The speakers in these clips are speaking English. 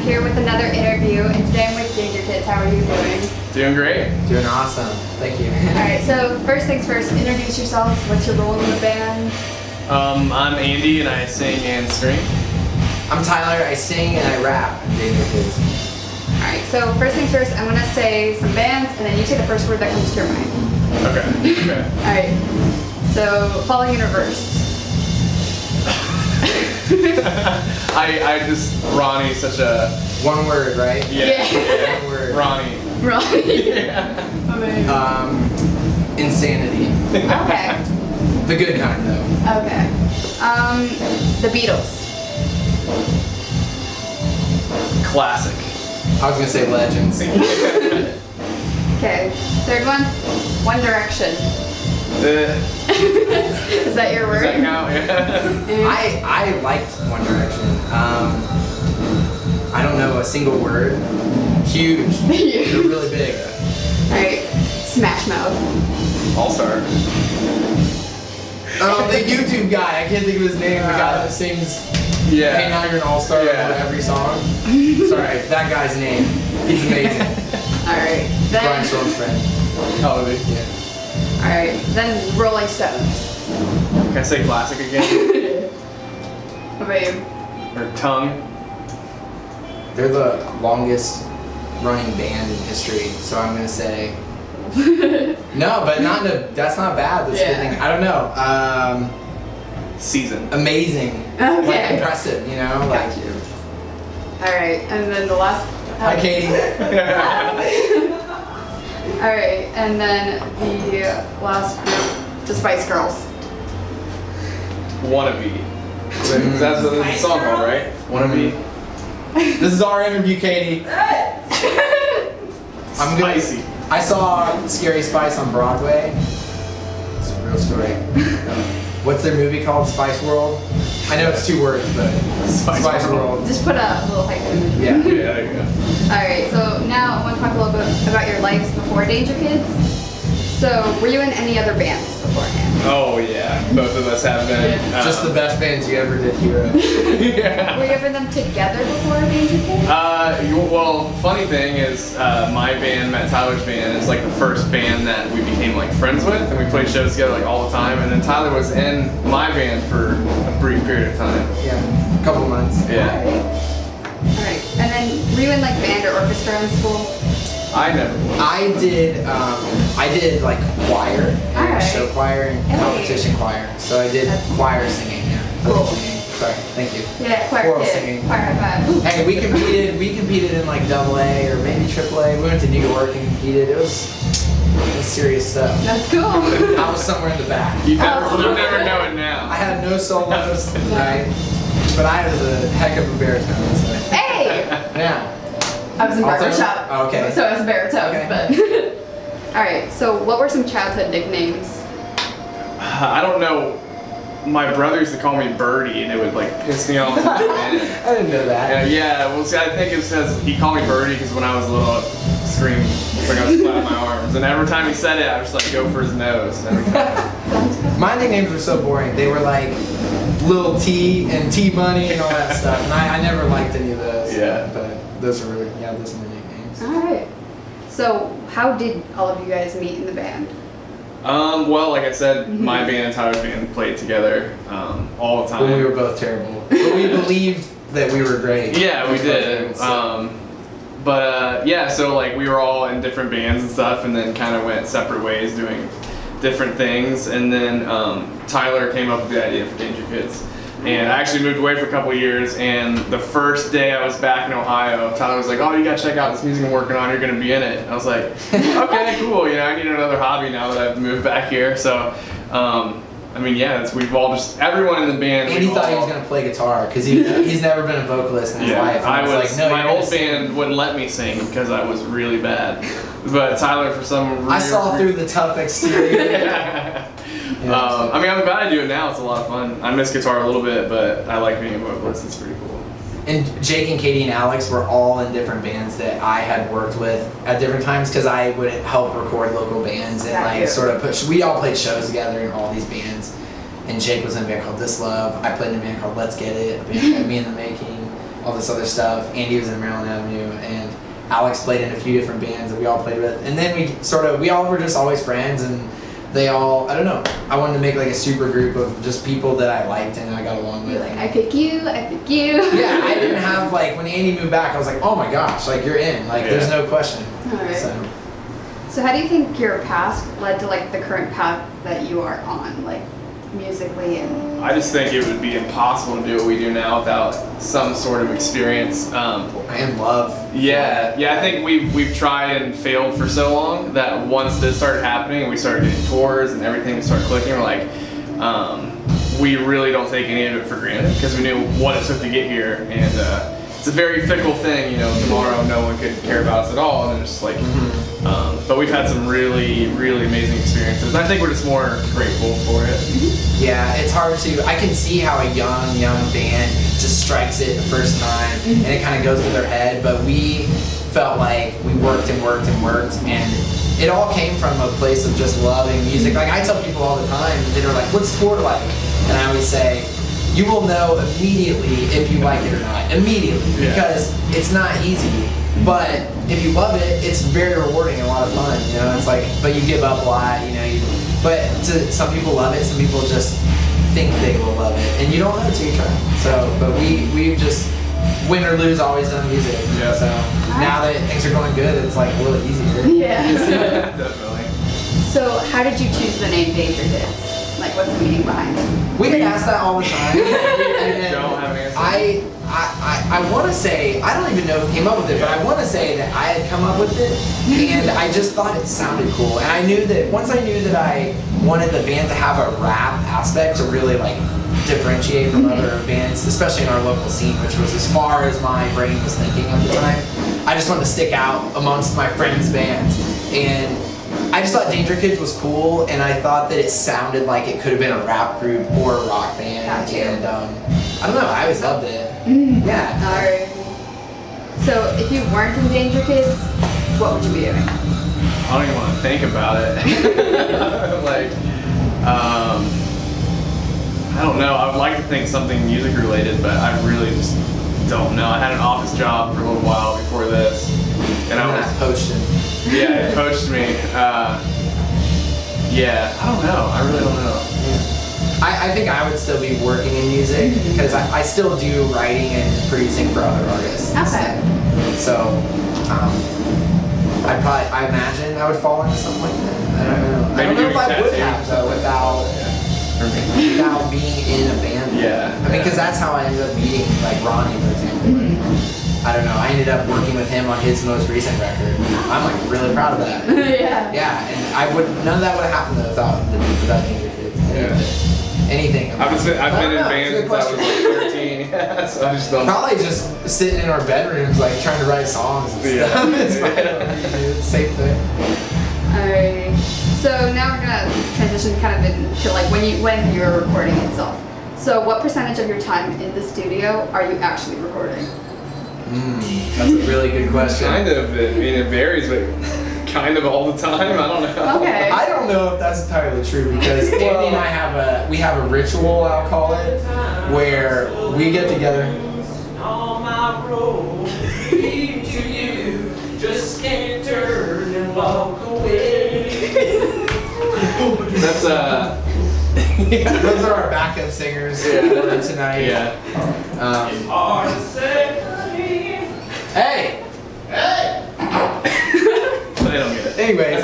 I'm here with another interview, and today I'm with Dangerkids. How are you doing? Doing great. Doing awesome. Thank you. Alright, so first things first, introduce yourselves. What's your role in the band? I'm Andy and I sing and scream. I'm Tyler. I sing and I rap in Dangerkids. Alright, so first things first, I'm going to say some bands, and then you say the first word that comes to your mind. Okay. Okay. Alright, so following in reverse. I just, Ronnie's such a... One word, right? Yeah. One word. Ronnie. Ronnie. Yeah. Amazing. Insanity. Okay. The good kind, though. Okay. The Beatles. Classic. I was gonna say Legends. Okay. Third one, One Direction. Is that your word? Does that count? Yeah. I liked One Direction. I don't know a single word. Huge. They're really big. Alright. Smash Mouth. All-Star. Oh, the YouTube guy. I can't think of his name. The guy that sings Yeah. Hey Now You're an All-Star Yeah. on every song. Sorry, that guy's name. He's amazing. Alright. Brian Then Storm's friend. Oh, yeah. alright. Then Rolling Stones. Can I say classic again? What about you? Or tongue? They're the longest running band in history, so I'm gonna say no, but not that's not bad. That's a good thing. I don't know. Season. Amazing. Okay. Like impressive, you know? Like, Got you. Alright, and then the last. hi, Katie. Alright, and then the last group, the Spice Girls. Wannabe. That's what the song called, right? Wannabe. This is our interview, Katie. I'm gonna. Spicy. I saw Scary Spice on Broadway. It's a real story. What's their movie called? Spice World? I know it's 2 words, but Spice World. Just put a little hype in it. Yeah. Yeah, there you go. Alright, so now I want to talk a little bit about your lives before Dangerkids. So, were you in any other bands beforehand? Oh yeah, both of us have been. Just the best bands you ever did hear of. Yeah. Were you ever them together before Dangerkids? Well, funny thing is, my band, Matt Tyler's band, is like the first band that we became like friends with, and we played shows together like all the time. And then Tyler was in my band for a brief period of time. Yeah, a couple months. Yeah. Alright, and then were you in like band or orchestra in school? I never. I did like choir, and Alright. show choir, and Hey. competition choir. So I did That's choir singing. Yeah. Cool. Singing. Sorry. Thank you. Yeah, choir Choral kid. singing. Choir high five. Hey, we competed in like AA or maybe AAA. We went to New York and competed. It was serious stuff. That's cool. I was somewhere in the back. You never know it now. I had no solos, right? But I was a heck of a baritone. So. Hey! Yeah. I was in Also- barbershop. Oh, okay. So I was a baritone, Okay. but. Alright, so what were some childhood nicknames? I don't know. My brother used to call me Birdie, and it would like piss me off. I didn't know that. Yeah, well, see, I think it says he called me Birdie because when I was little, I'd scream like I was flapping my arms, and every time he said it, I would just like go for his nose. Every time. My nicknames were so boring. They were like Lil T and T Money and all that stuff, and I never liked any of those. Yeah. But those are really, those are my nicknames. Alright. So, how did all of you guys meet in the band? Well, like I said, my band and Tyler's band played together all the time. When we were both terrible. But we believed that we were great. Yeah, we did. Yeah, so like we were all in different bands and stuff, and then kind of went separate ways doing different things. And then Tyler came up with the idea for Dangerkids. And I actually moved away for a couple of years, and the first day I was back in Ohio, Tyler was like, "Oh, you gotta check out this music I'm working on, you're gonna be in it." I was like, okay, cool, you know, I need another hobby now that I've moved back here. So, I mean, yeah, we've all just, everyone in the band. And he thought he was going to play guitar, because he's never been a vocalist in his life. And I was like, no, my old band wouldn't let me sing because I was really bad. But Tyler, for some reason. I saw through the tough exterior. Yeah. I mean, I'm glad I do it now. It's a lot of fun. I miss guitar a little bit, but I like being a vocalist. It's pretty cool. And Jake and Katie and Alex were all in different bands that I had worked with at different times, because I would help record local bands and like sort of push. We all played shows together in all these bands. And Jake was in a band called This Love. I played in a band called Let's Get It, a band called Me in the Making. all this other stuff. Andy was in Maryland Avenue, and Alex played in a few different bands that we all played with. And then we all were just always friends, and they all, I don't know, I wanted to make like a super group of just people that I liked and I got along with. You're like, I pick you, I pick you. Yeah, I didn't have like, when Andy moved back, I was like, oh my gosh, like you're in, like there's no question. All right. So how do you think your past led to like the current path that you are on, like musically and? I just think it would be impossible to do what we do now without some sort of experience. And love. Yeah, I think we've tried and failed for so long that once this started happening and we started getting tours and everything started clicking, we're like, we really don't take any of it for granted because we knew what it took to get here, and it's a very fickle thing. You know, tomorrow no one could care about us at all, and it's like. But we've had some really, really amazing experiences. I think we're just more grateful for it. Yeah, it's hard to. I can see how a young band just strikes it the first time, and it kind of goes to their head. But we felt like we worked and worked and worked, and it all came from a place of just loving music. Like I tell people all the time, they're like, "What's sport like?" And I always say, "You will know immediately if you like it or not. Immediately, because it's not easy." But if you love it, it's very rewarding and a lot of fun. You know, it's like, but you give up a lot. You know, but some people love it. Some people just think they will love it, and you don't know until you try. So, but we've just win or lose always done music. Yeah. So now that things are going good, it's like a little easier. Yeah. Definitely. So how did you choose the name Dangerkids? Like, what's the meaning behind it? We get asked that all the time. And don't have an answer. I want to say, I don't even know who came up with it, but I want to say that I had come up with it, and I just thought it sounded cool. And I knew that, once I knew that I wanted the band to have a rap aspect to really like differentiate from other bands, especially in our local scene, which was as far as my brain was thinking at the time. I just wanted to stick out amongst my friends' bands. And I just thought Dangerkids was cool, and I thought that it sounded like it could have been a rap group or a rock band. Gotcha. And I don't know, I always loved it. Yeah. Alright. So if you weren't in Dangerkids, what would you be doing? I don't even want to think about it. Like, I don't know. I would like to think something music related, but I really just don't know. I had an office job for a little while before this, and I was coaching. Yeah, it coached me. Yeah, I don't know. I really don't know. I think I would still be working in music because I still do writing and producing for other artists. Okay. So, I imagine I would fall into something like that. I don't know. I don't know if I would have though without being in a band. Yeah. I mean, because that's how I ended up meeting like Ronnie, for example. I don't know. I ended up working with him on his most recent record. I'm like really proud of that. Yeah. Yeah, and none of that would have happened without Dangerkids. Yeah. Anything. I've been in bands since I was like 13. Yeah, so I just don't. Probably just sitting in our bedrooms, like trying to write songs and stuff. It's fine. Same thing. Alrighty. So now we're gonna transition kind of into like when you're recording itself. So what percentage of your time in the studio are you actually recording? That's a really good question. Kind of. I mean, it varies, but kind of all the time. I don't know. Okay. I don't know if that's entirely true because Andy and I have a ritual, I'll call it, where we get together. On my road, lead to you, just can't turn and walk away. That's Those are our backup singers for tonight. Yeah. Hard to say. Hey! They don't get it. Anyways,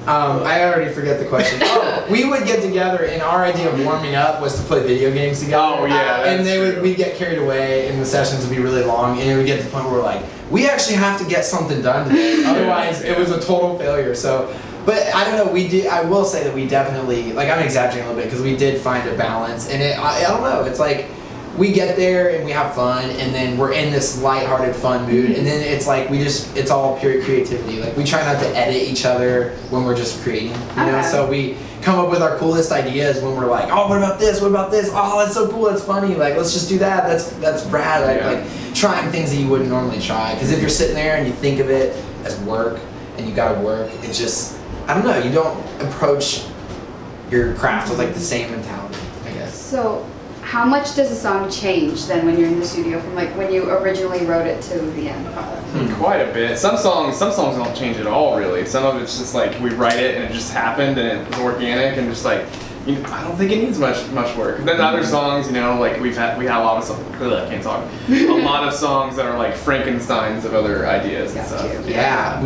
I already forget the question. Oh, we would get together, and our idea of warming up was to play video games together. Oh yeah, and we'd get carried away, and the sessions would be really long, and it would get to the point where we're like, we actually have to get something done today, otherwise it was a total failure. So, but I don't know. I will say that we definitely, like, I'm exaggerating a little bit because we did find a balance, and I don't know. It's like, we get there and we have fun, and then we're in this lighthearted, fun mood, and then it's like it's all pure creativity. Like, we try not to edit each other when we're just creating, you know? So we come up with our coolest ideas when we're like, oh, what about this? What about this? Oh, that's so cool, that's funny. Like, let's just do that. That's rad. Like trying things that you wouldn't normally try. Because if you're sitting there and you think of it as work and you gotta work, it's just, I don't know, you don't approach your craft with like the same mentality, I guess. So how much does a song change then when you're in the studio from like when you originally wrote it to the end product? Quite a bit. Some songs don't change at all, really. Some of it's just like we write it and it just happened and it was organic and just like, I don't think it needs much work. Then other songs, like we had a lot of songs. I can't talk. A lot of songs that are like Frankensteins of other ideas and stuff. Yeah,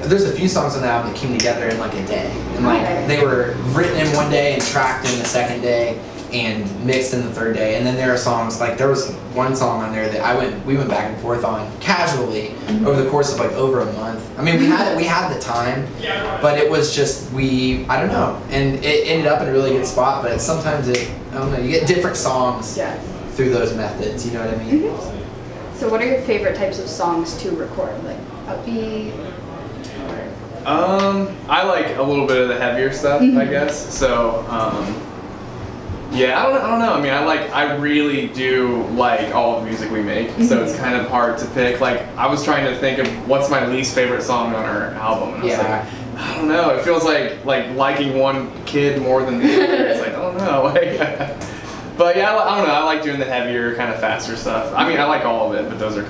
there's a few songs on the album that came together in like a day, and like they were written in one day and tracked in the second day and mixed in the third day. And then there are songs like there was one song on there that we went back and forth on casually over the course of like over a month. I mean, we had the time, but it was just I don't know, and it ended up in a really good spot. But sometimes I don't know, you get different songs through those methods. You know what I mean? So what are your favorite types of songs to record? Like upbeat? I like a little bit of the heavier stuff, I guess. So, yeah, I don't know. I mean, I really do like all the music we make, so it's kind of hard to pick. Like, I was trying to think of what's my least favorite song on our album, and I was like, I don't know. It feels like liking one kid more than the other. It's like, I don't know. But yeah, I don't know. I like doing the heavier, kind of faster stuff. I mean, I like all of it, but those are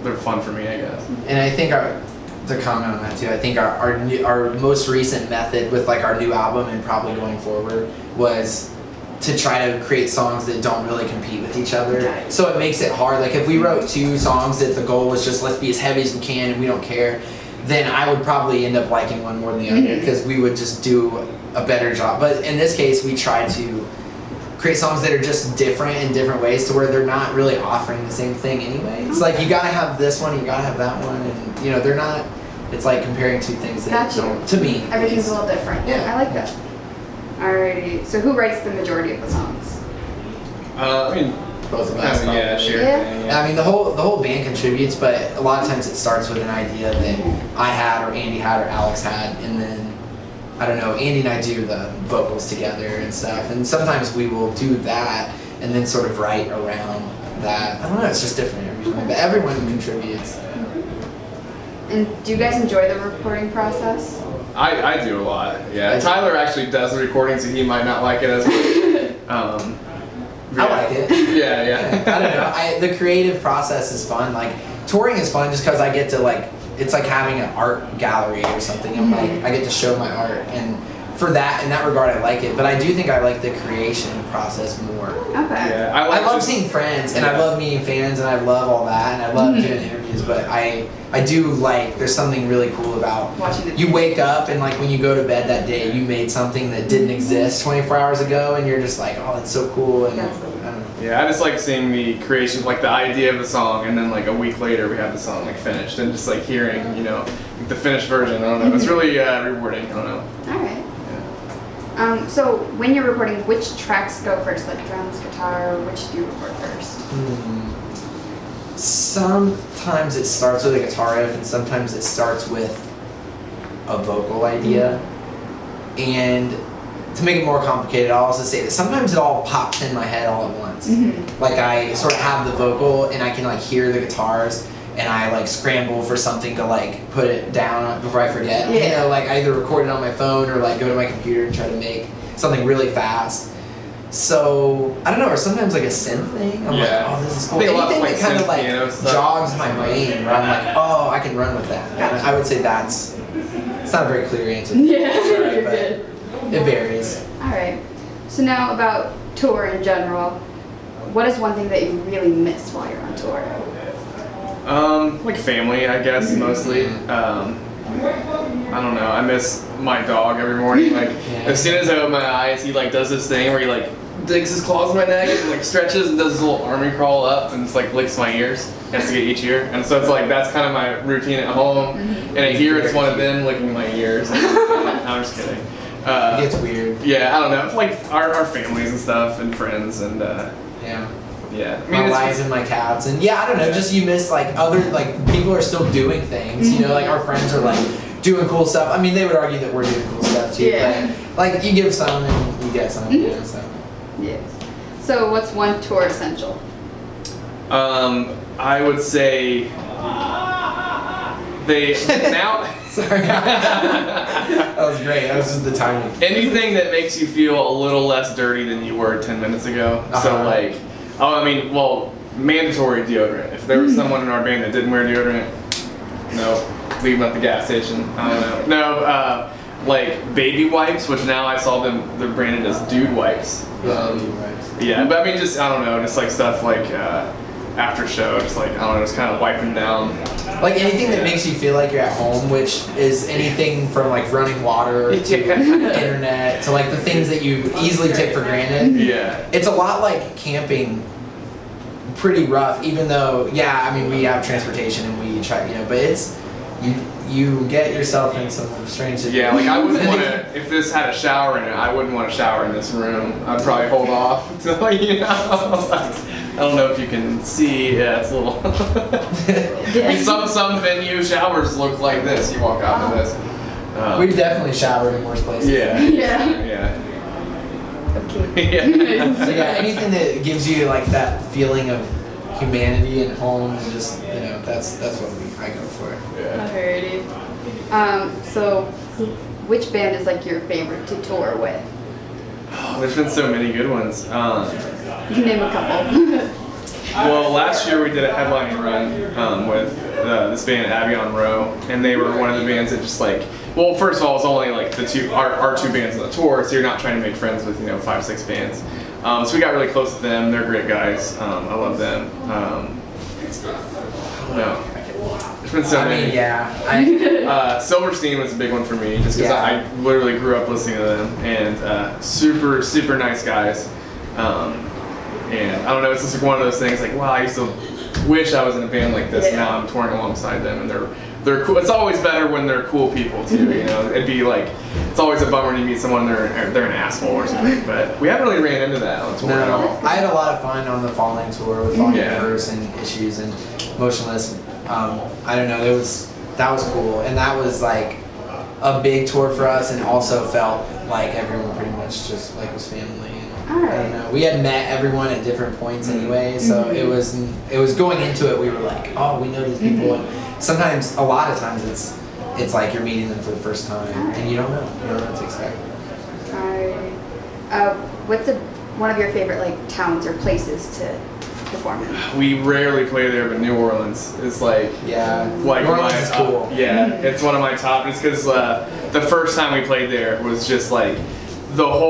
they're fun for me, I guess. And I think to comment on that too, I think our most recent method with like our new album and probably going forward was to try to create songs that don't really compete with each other. So it makes it hard. Like if we wrote 2 songs that the goal was just let's be as heavy as we can and we don't care, then I would probably end up liking one more than the other because we would just do a better job. But in this case, we try to create songs that are just different in different ways to where they're not really offering the same thing anyway. It's like you gotta have this one, you gotta have that one, and they're not. It's like comparing 2 things that don't, to me. Everything's a little different. Yeah, I like that. Alrighty. So who writes the majority of the songs? I mean, both of us. I mean, the whole band contributes, but a lot of times it starts with an idea that I had, or Andy had, or Alex had, and then I don't know. Andy and I do the vocals together and stuff, and sometimes we will do that and then sort of write around that. I don't know. It's just different every time, but everyone contributes. And do you guys enjoy the recording process? I do a lot, yeah. Tyler actually does the recording, so he might not like it as much. I like it. Yeah. I don't know. The creative process is fun. Like, touring is fun just because I get to, it's like having an art gallery or something. I'm I get to show my art, and in that regard, I like it. But I do think I like the creation process more. Okay. Yeah, I love seeing friends, and I love meeting fans, and I love all that, and I love doing interviews. But I do there's something really cool about watching you wake up and when you go to bed that day, you made something that didn't exist 24 hours ago, and you're just like, oh, that's so cool. And that's cool. I don't know. Yeah, I just like seeing the creation, like the idea of the song, and then a week later we have the song finished, and just hearing the finished version. I don't know. It's really rewarding. I don't know. All right. So when you're recording, which tracks go first? Like drums, guitar, which do you record first? Sometimes it starts with a guitar riff, and sometimes it starts with a vocal idea. And to make it more complicated, I'll also say that sometimes it all pops in my head all at once. Like I sort of have the vocal, and I can hear the guitars, and I scramble for something to put it down before I forget. Yeah. I either record it on my phone or go to my computer and try to make something really fast. So I don't know, or sometimes a synth thing. I'm oh, this is cool. Anything that kind of jogs my brain, where I'm oh, I can run with that. And I would say it's not a very clear answer. Yeah, sorry, but it varies. All right. So now about tour in general, what is one thing that you really miss while you're on tour? Family, I guess, mostly. I don't know, I miss my dog every morning. As soon as I open my eyes, he does this thing where he digs his claws in my neck and stretches and does his little army crawl up and just licks my ears. He has to get each ear. And so it's that's kind of my routine at home. And here it's one of them licking my ears. I'm just kidding. It gets weird. Yeah, I don't know. It's our families and stuff and friends and yeah. My wives and my cats, and I don't know, just you miss other people are still doing things, our friends are doing cool stuff. I mean, they would argue that we're doing cool stuff too, but you give some and you get some, so. Yes. So what's one tour essential? I would say they now. Sorry. I was great. That was just the timing. Anything that makes you feel a little less dirty than you were 10 minutes ago. So like, mandatory deodorant. If there was someone in our band that didn't wear deodorant, no, leave them at the gas station. I don't know. No, like baby wipes, which now I saw they're branded as dude wipes. Yeah, but I mean, just, I don't know, just like stuff like after show, just like, I don't know, just kind of wiping down. Like anything that makes you feel like you're at home, which is anything from like running water to internet to like the things that you easily take for granted. Yeah. It's a lot like camping, pretty rough, even though, yeah, I mean, we have transportation and we try, but it's, you get yourself in some strange situations. Yeah, like I wouldn't want to, if this had a shower in it, I wouldn't want to shower in this room. I'd probably hold off until, I don't know if you can see, yeah, it's a little, I mean, some venue showers look like this, you walk out of this. We've definitely showered in worse places. Yeah. Yeah. Okay. Yeah. So yeah, anything that gives you like that feeling of humanity and home, and just, that's what I go for. Yeah. Alrighty. So which band is like your favorite to tour with? Oh, there's been so many good ones. You can name a couple. Well, last year we did a headlining run with this band Abbey on Row, and they were one of the bands that just like, well, first of all, it's only like our two bands on the tour, so you're not trying to make friends with 5-6 bands. So we got really close to them. They're great guys. I love them. I don't know. There's been so many. Silverstein was a big one for me, just because I literally grew up listening to them, and super, super nice guys. And I don't know, it's just like one of those things like, wow, I used to wish I was in a band like this, and now I'm touring alongside them, and they're cool. It's always better when they're cool people too, It'd be like, it's always a bummer when you meet someone they're an asshole or something, but we haven't really ran into that on tour at all. I had a lot of fun on the Falling tour with Falling Members and Issues and Motionless. I don't know, that was cool, and that was like a big tour for us, and also felt like everyone pretty much just like was family. I don't know. We had met everyone at different points anyway, so it was going into it. We were like, oh, we know these people, and sometimes, a lot of times, it's like you're meeting them for the first time, and you don't know what to expect. Alright. What's one of your favorite like towns or places to perform in? We rarely play there, but New Orleans is like, New Orleans is cool. It's one of my top. It's because the first time we played there was just like.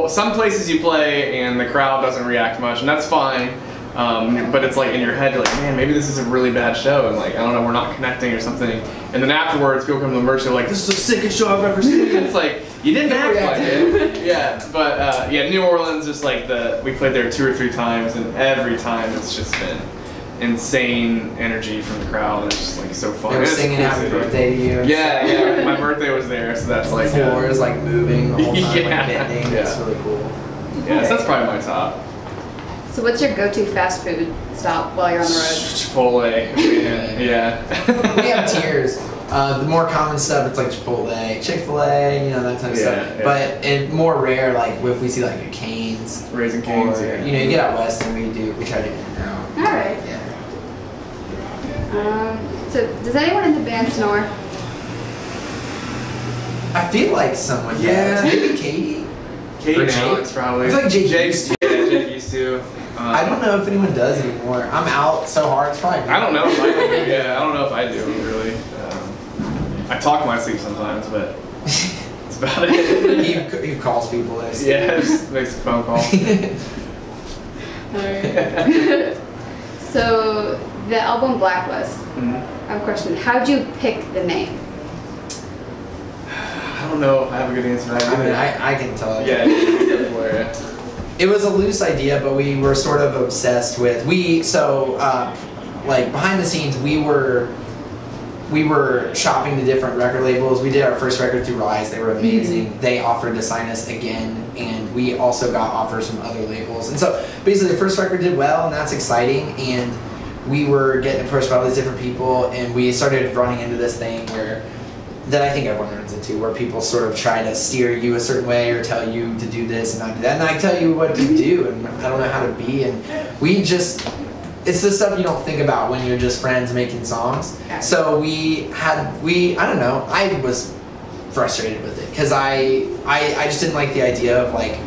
Some places you play and the crowd doesn't react much, and that's fine, but it's like in your head you're like, man, maybe this is a really bad show, and like, I don't know, we're not connecting or something, and then afterwards people come to the merch, they're like, this is the sickest show I've ever seen. It's like, you didn't act like it. But New Orleans, just like we played there 2 or 3 times, and every time it's just been insane energy from the crowd. It's just like so fun. They were singing happy birthday to you. Yeah, my birthday was there, so that's like. The floor is like moving the whole time, like bending. It's really cool. Yeah, so that's probably my top. So what's your go-to fast food stop while you're on the road? Chipotle. Yeah. We have tiers. The more common stuff, it's like Chipotle, Chick-fil-A, that type of stuff. Yeah. But more rare, like if we see like a Cane's, Raising Cane's, or, you get out west, and we try to get it out. All right. Yeah. So does anyone in the band snore? I feel like someone does. Maybe Katie. Katie and Alex probably. I feel like Jake used to. Jake used to. I don't know if anyone does anymore. I'm out so hard. It's probably. I don't know if I do. I don't know if I do really. I talk in my sleep sometimes, but that's about it. he calls people. Just makes a phone call. Alright. So the album Blacklist. I have a question. How'd you pick the name? I don't know if I have a good answer. I mean, I can tell you. Yeah. It was a loose idea, but we were sort of obsessed with like behind the scenes we were shopping to different record labels. We did our first record through Rise. They were amazing. They offered to sign us again, and we also got offers from other labels. And so basically the first record did well, and that's exciting, and we were getting approached by all these different people, and we started running into this thing that I think everyone runs into, where people sort of try to steer you a certain way or tell you to do this and not do that, and I tell you what to do, and I don't know how to be, and it's the stuff you don't think about when you're just friends making songs. So I don't know, I was frustrated with it because I just didn't like the idea of like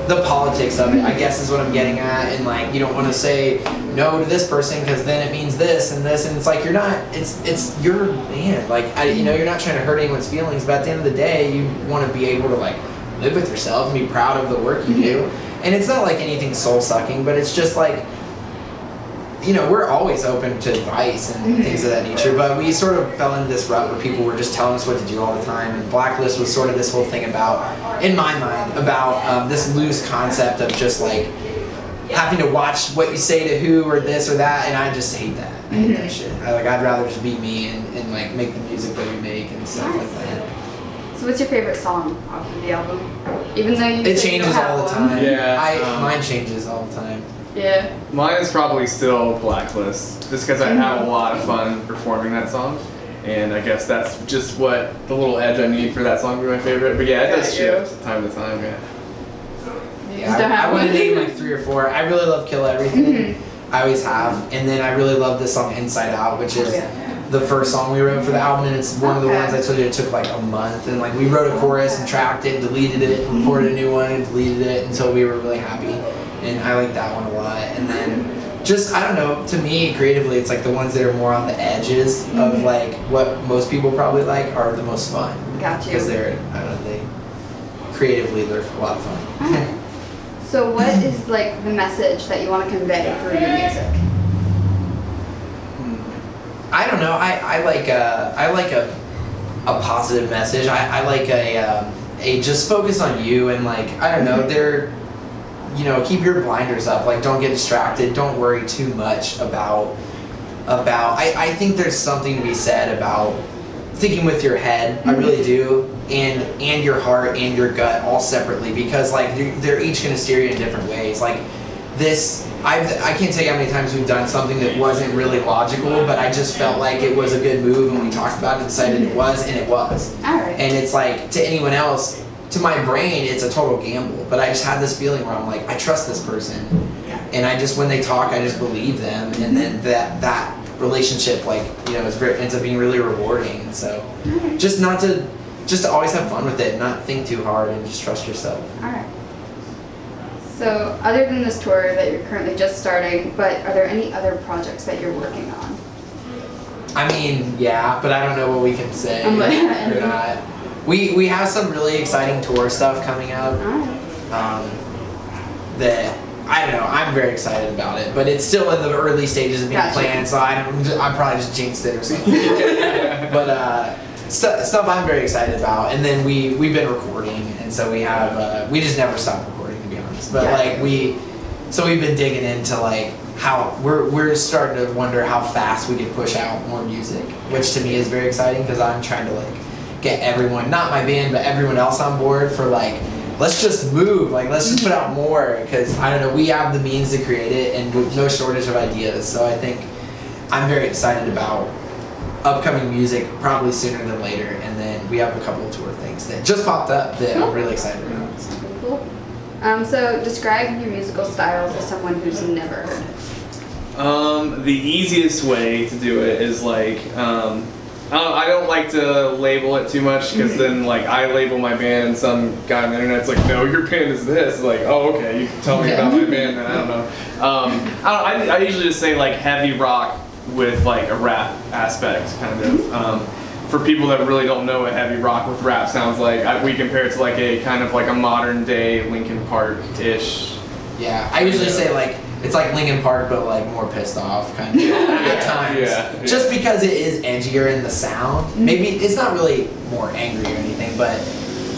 the politics of it, I guess is what I'm getting at, and like you don't want to say no to this person because then it means this, and it's like you're not, it's your band, like you know, you're not trying to hurt anyone's feelings, but at the end of the day you want to be able to like live with yourself and be proud of the work you do, and it's not like anything soul sucking, but it's just like, you know, we're always open to advice and things of that nature, but we sort of fell into this rut where people were just telling us what to do all the time, and Blacklist was sort of this whole thing about, in my mind, about this loose concept of just like having to watch what you say to who or this or that, and I just hate that. I hate that shit. I'd rather just be me and like make the music that we make and stuff like that. So what's your favorite song off of the album? Even though you It changes all the time. Yeah. Mine changes all the time. Yeah. Mine is probably still Blacklist, just because I have a lot of fun performing that song, and I guess that's just what the little edge I need for that song to be my favorite. But yeah, it does shift time to time. Yeah. Yeah, I want to name like 3 or 4. I really love Kill Everything. I always have, and then I really love this song Inside Out, which is the first song we wrote for the album, and it's one of the ones I told you it took like a month, and like we wrote a chorus and tracked it, and deleted it, and recorded a new one and deleted it until we were really happy. And I like that one a lot. And then just, I don't know, to me creatively it's like the ones that are more on the edges of like what most people probably like are the most fun. Got you. Because they're, I don't know, they creatively they're a lot of fun. So what is like the message that you want to convey through your music? I don't know. I like a positive message. I like a just focus on you, and like I don't know, you know, keep your blinders up, like don't get distracted, don't worry too much about I think there's something to be said about thinking with your head, I really do, and your heart and your gut all separately, because like they're each going to steer you in different ways. Like this, I can't tell you how many times we've done something that wasn't really logical, but I just felt like it was a good move, and we talked about it and decided it was, and it was. Alright. And it's like, to anyone else, to my brain, it's a total gamble, but I just had this feeling where I'm like, I trust this person, and I just, when they talk, I just believe them, and then that relationship, like, you know, ends up being really rewarding. And so just to always have fun with it, and not think too hard, and just trust yourself. Alright. So other than this tour that you're currently just starting, but are there any other projects that you're working on? I mean, yeah, but I don't know what we can say or not. We have some really exciting tour stuff coming up that, I don't know, I'm very excited about it, but it's still in the early stages of being planned, so I probably just jinxed it or something. But stuff I'm very excited about, and then we've been recording, and so we have, we just never stop recording, to be honest, but like we've been digging into like how we're starting to wonder how fast we can push out more music, which to me is very exciting, because I'm trying to like get everyone, not my band, but everyone else on board for like, let's just move, like let's just put out more, because I don't know, we have the means to create it, and with no shortage of ideas. So I think I'm very excited about upcoming music, probably sooner than later, and then we have a couple of tour things that just popped up that I'm really excited about. Cool. So describe your musical style to someone who's never heard it. The easiest way to do it is like, I don't like to label it too much, because then like I label my band, and some guy on the internet's like, no, your band is this. Like, oh, okay, you can tell me about my band, then I don't know. I usually just say like heavy rock with like a rap aspect, kind of. For people that really don't know what heavy rock with rap sounds like, we compare it to like a kind of like a modern day Linkin Park-ish. Yeah, I usually say like, it's like Linkin Park, but like more pissed off, kind of, at times. Yeah. Just because it is edgier in the sound. Maybe it's not really more angry or anything, but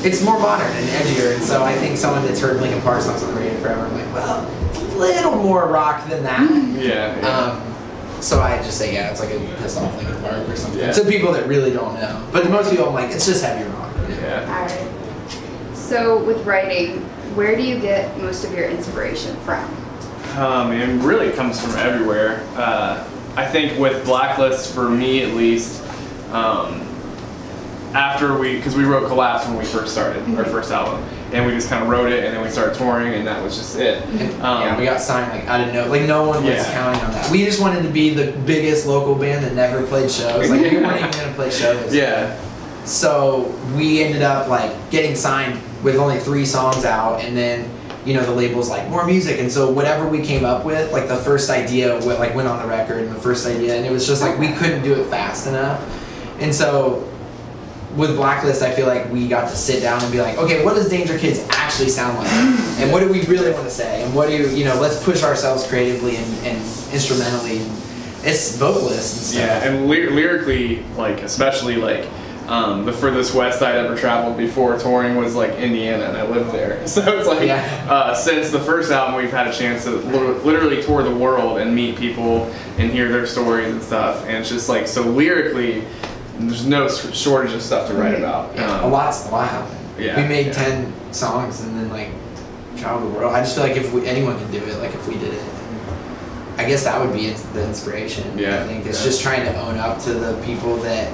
it's more modern and edgier. And so I think someone that's heard Linkin Park songs on the radio forever, I'm like, well, it's a little more rock than that. Yeah. So I just say, yeah, it's like a pissed off Linkin Park or something. To people that really don't know. But to most people, I'm like, it's just heavy rock. Yeah. Alright. So with writing, where do you get most of your inspiration from? It really comes from everywhere. I think with Blacklist, for me at least, because we wrote Collapse when we first started, our first album, and we just kind of wrote it, and then we started touring, and that was just it. Yeah, we got signed like out of nowhere. Like no one was counting on that. We just wanted to be the biggest local band that never played shows. Like we weren't even gonna play shows. Yeah. so we ended up like getting signed with only 3 songs out, and then you know the label's like more music, and so whatever we came up with, like the first idea went on the record, and the first idea, and it was just like we couldn't do it fast enough, and so with Blacklist, I feel like we got to sit down and be like, okay, what does Dangerkids actually sound like, and what do we really want to say, and what do you know, let's push ourselves creatively and instrumentally. It's vocalists and stuff. Yeah, and lyrically, like especially like the furthest west I'd ever traveled before touring was like Indiana, and I lived there. So it's like since the first album, we've had a chance to literally tour the world and meet people and hear their stories and stuff. And it's just like, so lyrically, there's no shortage of stuff to write about. A lot happened. Yeah, we made 10 songs and then like traveled the world. I just feel like if anyone can do it, like if we did it, I guess that would be the inspiration. Yeah, I think it's just trying to own up to the people that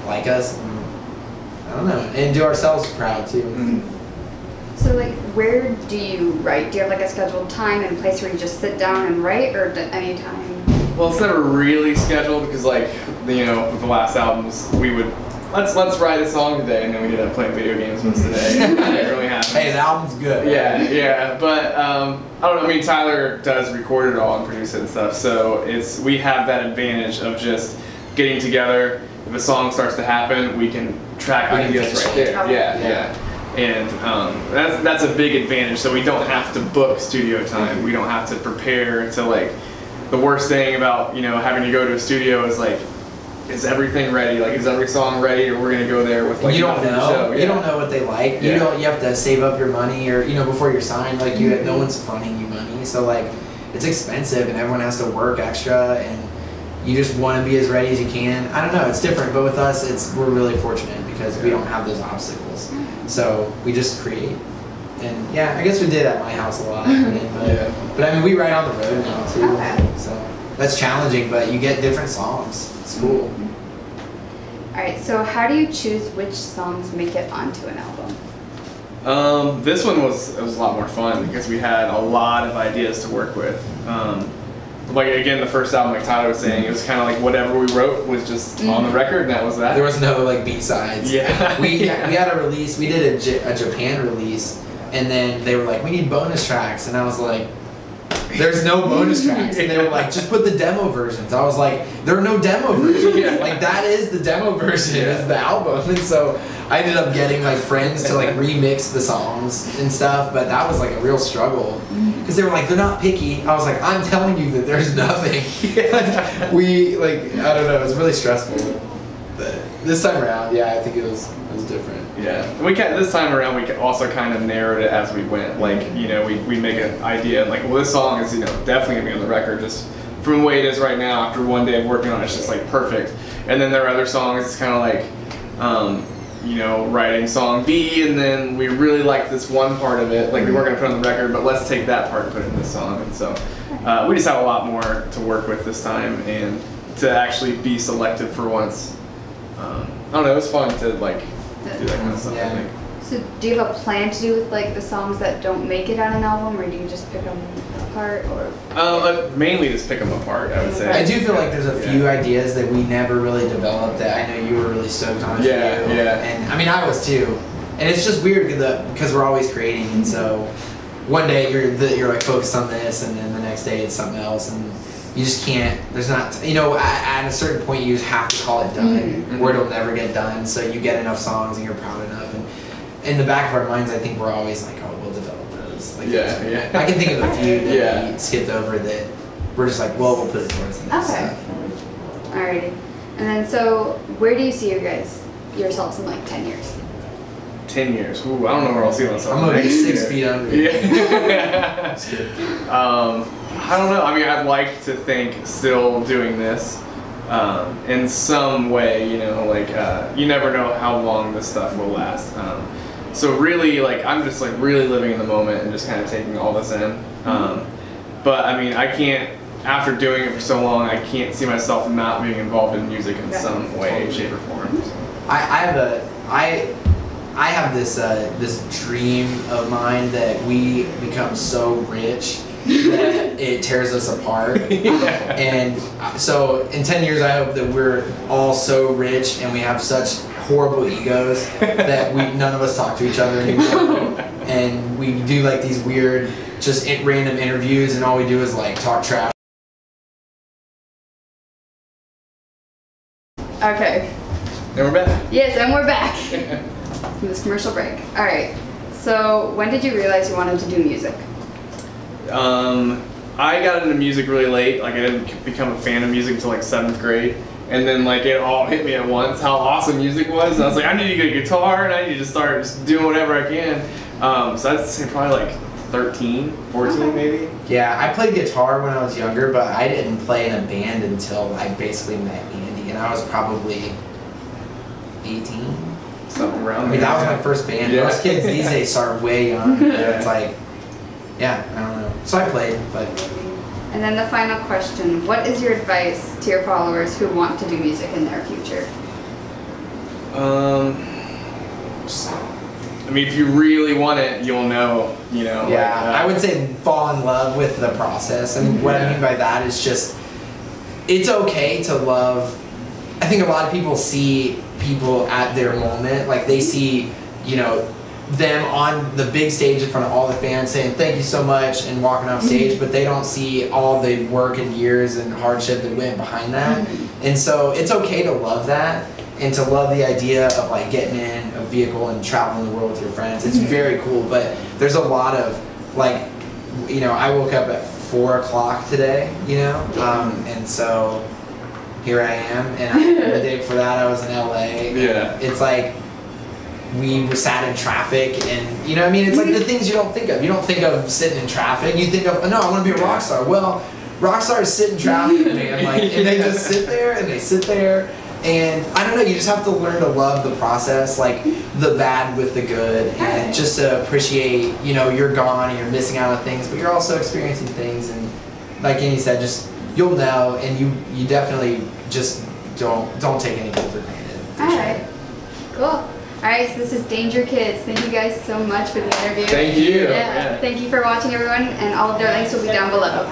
like us. I don't know, and do ourselves proud too. Mm-hmm. So like, where do you write? Do you have like a scheduled time and place where you just sit down and write, or any time? Well, it's never really scheduled because, like, you know, with the last albums, we would let's write a song today, and then we ended up playing video games once today. It didn't really happen. Hey, the album's good. Yeah, but I don't know. I mean, Tyler does record it all and produce it and stuff, so we have that advantage of just getting together. If a song starts to happen, we can track ideas right there. Yeah. And that's a big advantage. So we don't have to book studio time. We don't have to prepare to like. The worst thing about, you know, having to go to a studio is like, is everything ready? Like, is every song ready, or we're gonna go there with like you don't know. Show? Yeah. You don't know what they like. You don't. You have to save up your money, or you know, before you're signed. Like no one's funding you money, so like it's expensive, and everyone has to work extra, and you just want to be as ready as you can. I don't know. It's different, but with us, we're really fortunate because we don't have those obstacles. So we just create. And yeah, I guess we did at my house a lot. But I mean, we write on the road now too. Okay. So that's challenging, but you get different songs. It's cool. All right. So how do you choose which songs make it onto an album? This one was a lot more fun because we had a lot of ideas to work with. Like again, the first album, like Tyler was saying, it was kind of like whatever we wrote was just on the record, and that was that. There was no like B-sides. Yeah. we had a release. We did a Japan release. And then they were like, we need bonus tracks. And I was like, there's no bonus tracks. And they were like, just put the demo versions. I was like, there are no demo versions. Like, that is the demo version, is the album. And so I ended up getting like friends to like remix the songs and stuff. But that was like a real struggle. Because they were like, they're not picky. I was like, I'm telling you that there's nothing. I don't know, it was really stressful. But this time around, I think it was different. Yeah, this time around we also kind of narrowed it as we went. Like, you know, we make an idea like, well, this song is, you know, definitely gonna be on the record just from the way it is right now. After one day of working on it, it's just like perfect. And then there are other songs. It's kind of like, you know, writing song B, and then we really liked this one part of it. Like we weren't gonna put it on the record, but let's take that part and put it in this song. And so we just have a lot more to work with this time, and to actually be selective for once. I don't know. It was fun to like. Do that kind of stuff, I think. So do you have a plan to do with like the songs that don't make it on an album, or do you just pick them apart, or? Mainly just pick them apart, I would say. I do feel like there's a few ideas that we never really developed that I know you were really stoked on. And I mean, I was too. And it's just weird because we're always creating, and so one day you're like focused on this, and then the next day it's something else, and you just can't, there's not, you know, at a certain point you just have to call it done, or it'll never get done, so you get enough songs and you're proud enough, and in the back of our minds I think we're always like, oh, we'll develop those. Like, I can think of a few that we skipped over that we're just like, well, we'll put it towards the next stuff. Alrighty. And then so, where do you see yourselves in like 10 years? 10 years. Ooh, I don't know where I'll see myself. I'm gonna be 6 feet under. I don't know. I mean, I'd like to think still doing this in some way. You know, like you never know how long this stuff will last. So really, like I'm just like really living in the moment and just kind of taking all this in. But I mean, I can't. After doing it for so long, I can't see myself not being involved in music in some way, shape, or form. So. I have this dream of mine that we become so rich that it tears us apart. And so in 10 years I hope that we're all so rich and we have such horrible egos that none of us talk to each other anymore, and we do like these weird, just random interviews, and all we do is like talk trash. Okay. And we're back. Yes, and we're back from this commercial break. All right. So when did you realize you wanted to do music? I got into music really late. Like I didn't become a fan of music until like 7th grade. And then like it all hit me at once how awesome music was. And I was like, I need to get a guitar and I need to start just doing whatever I can. So I'd say probably like 13, 14 maybe. Yeah, I played guitar when I was younger, but I didn't play in a band until I basically met Andy, and I was probably 18. Something around I mean, that was my first band. Yeah. Most kids these days start way young. It's like, yeah, I don't know. So I played, but. And then the final question, what is your advice to your followers who want to do music in their future? I mean, if you really want it, you'll know, you know. Yeah, like, I would say fall in love with the process. And what I mean by that is just, it's okay to love. I think a lot of people see people at their moment, like they see, you know, them on the big stage in front of all the fans saying thank you so much and walking off stage, but they don't see all the work and years and hardship that went behind that. And so it's okay to love that and to love the idea of like getting in a vehicle and traveling the world with your friends. It's very cool, but there's a lot of like, you know, I woke up at 4 o'clock today, you know, and so here I am, and the day before that I was in LA. Yeah. It's like, we sat in traffic, and you know what I mean, it's like the things you don't think of. You don't think of sitting in traffic, you think of, oh, no, I want to be a rock star. Well, rock stars sit in traffic, man, like, and they just sit there and they sit there, and I don't know, you just have to learn to love the process, like the bad with the good, and just to appreciate, you know, you're gone and you're missing out on things, but you're also experiencing things, and like Annie said, just you'll know, and you definitely just don't take anything for granted. Alright, cool. Alright, so this is Dangerkids. Thank you guys so much for the interview. Thank you. Yeah. Thank you for watching, everyone, and all of their links will be down below.